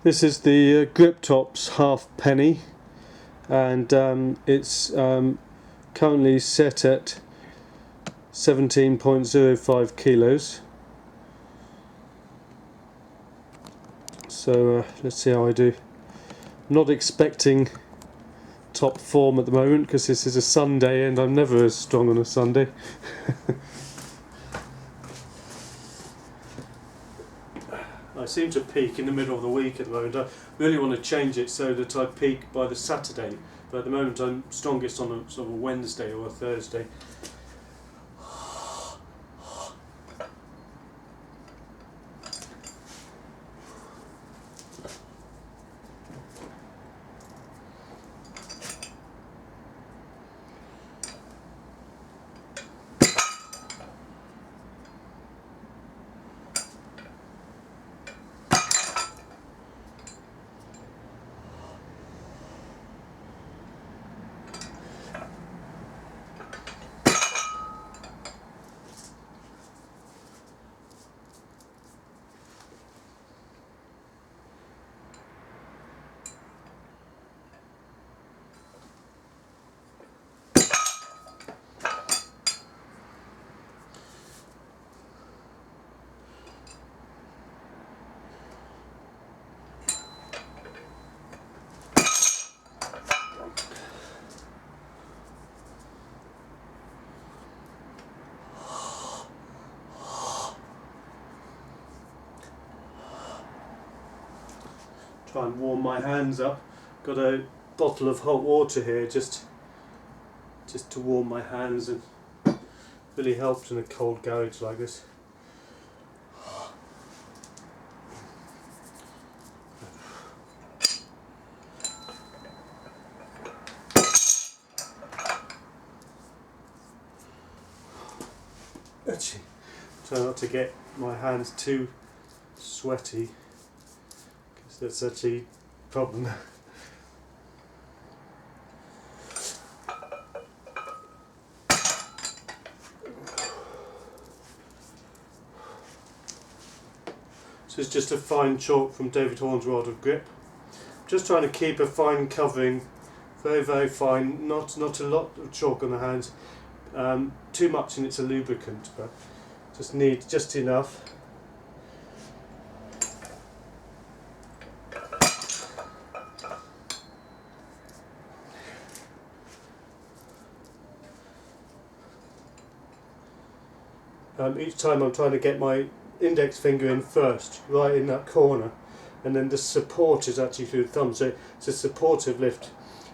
This is the Grip-topz Half Penny, and it's currently set at 17.05 kilos. So let's see how I do. I'm not expecting top form at the moment because this is a Sunday and I'm never as strong on a Sunday. I seem to peak in the middle of the week at the moment. I really want to change it so that I peak by the Saturday, but at the moment I'm strongest on a sort of a Wednesday or a Thursday. Try and warm my hands up. Got a bottle of hot water here just to warm my hands, and really helps in a cold garage like this. Actually, try not to get my hands too sweaty, because that's actually a problem. This is just a fine chalk from David Horn's World of Grip. Just trying to keep a fine covering, very very fine, not a lot of chalk on the hands, too much and it's a lubricant, but just need just enough. Each time I'm trying to get my index finger in first, right in that corner, and then the support is actually through the thumb, so it's a supportive lift.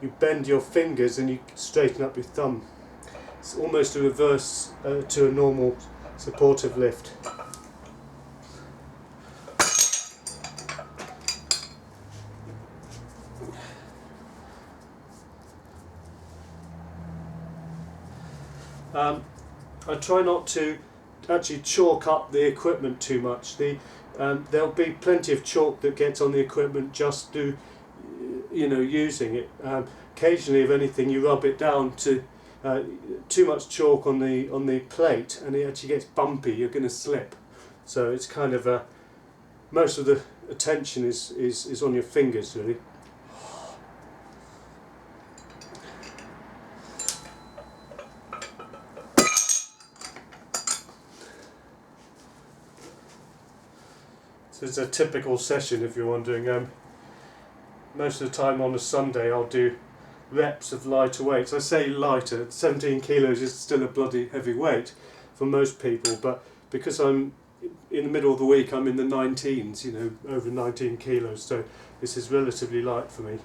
You bend your fingers and you straighten up your thumb. It's almost a reverse to a normal supportive lift. I try not to actually chalk up the equipment too much. There'll be plenty of chalk that gets on the equipment just to, using it. Occasionally, if anything, you rub it down to too much chalk on the plate, and it actually gets bumpy. You're going to slip. So it's kind of most of the attention is on your fingers, really. So it's a typical session, if you're wondering. Most of the time on a Sunday I'll do reps of lighter weights. I say lighter, 17 kilos is still a bloody heavy weight for most people, but because I'm in the middle of the week I'm in the 19s, over 19 kilos, so this is relatively light for me.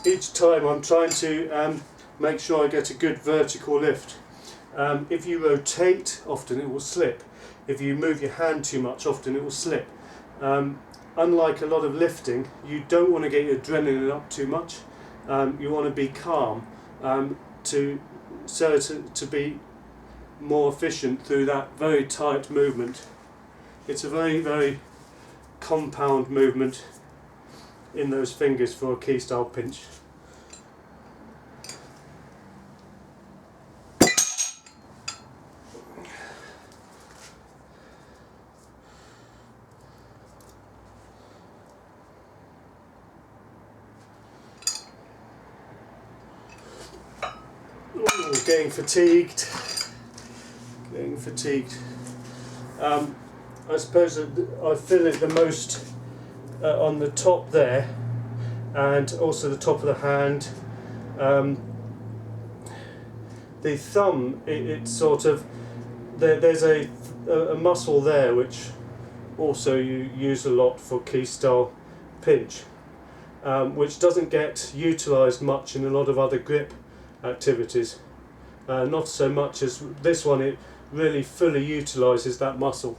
Each time I'm trying to make sure I get a good vertical lift. If you rotate, often it will slip. If you move your hand too much, often it will slip. Unlike a lot of lifting, you don't want to get your adrenaline up too much. You want to be calm to be more efficient through that very tight movement. It's a very, very compound movement in those fingers for a key style pinch. Ooh, getting fatigued. I suppose that I feel it the most on the top there, and also the top of the hand. The thumb, it's sort of, there's a muscle there which also you use a lot for key style pinch, which doesn't get utilised much in a lot of other grip activities. Not so much as this one. It really fully utilises that muscle,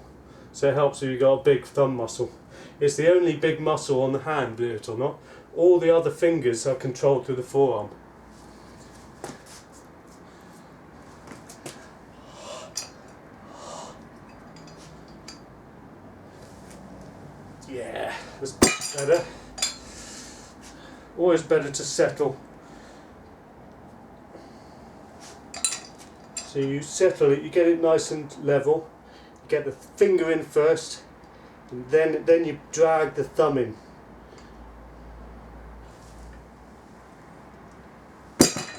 so it helps if you've got a big thumb muscle. It's the only big muscle on the hand, believe it or not. All the other fingers are controlled through the forearm. Yeah, that's better. Always better to settle. So you settle it, you get it nice and level, you get the finger in first, and then you drag the thumb in.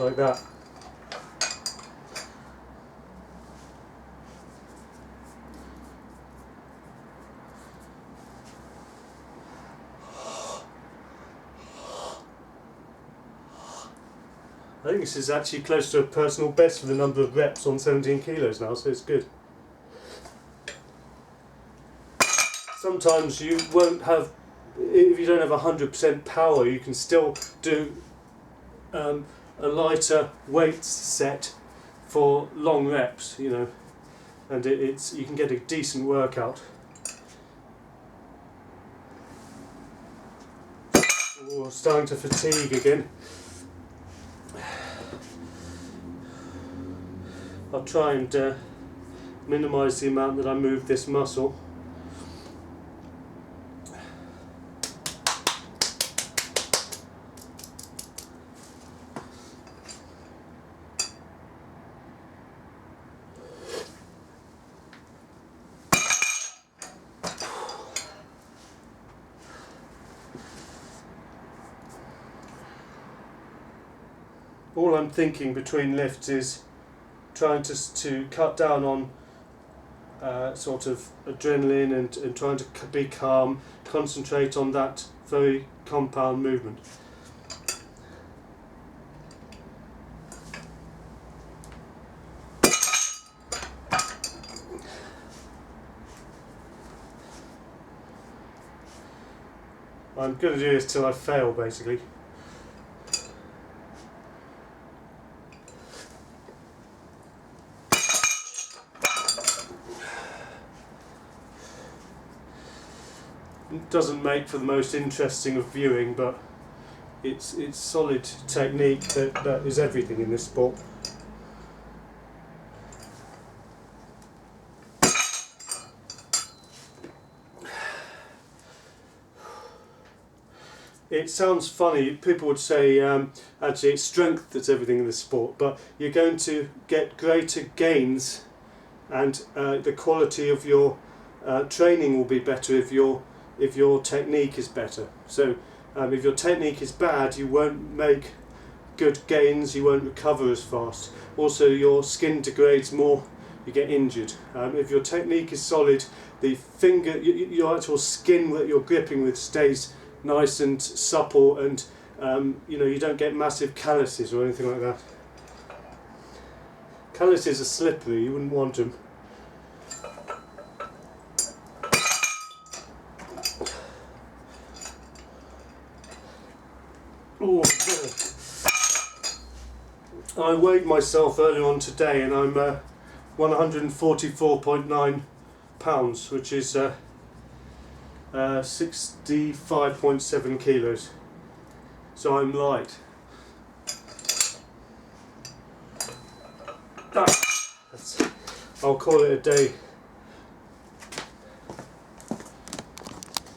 Like that. I think this is actually close to a personal best for the number of reps on 17 kilos now, so it's good. Sometimes you won't have, if you don't have 100% power, you can still do a lighter weight set for long reps, you know, and you can get a decent workout. Oh, starting to fatigue again. I'll try and minimise the amount that I move this muscle. All I'm thinking between lifts is trying to cut down on sort of adrenaline and trying to be calm, concentrate on that very compound movement. I'm going to do this till I fail, basically. It doesn't make for the most interesting of viewing, but it's solid technique that is everything in this sport. It sounds funny, people would say actually it's strength that's everything in this sport, but you're going to get greater gains, and the quality of your training will be better if your technique is better. So if your technique is bad, you won't make good gains, you won't recover as fast. Also, your skin degrades more, you get injured. If your technique is solid, the finger, your actual skin that you're gripping with stays nice and supple, and you know, you don't get massive calluses or anything like that. Calluses are slippery, you wouldn't want them. Ooh. I weighed myself earlier on today and I'm 144.9 pounds, which is 65.7 kilos. So I'm light. I'll call it a day.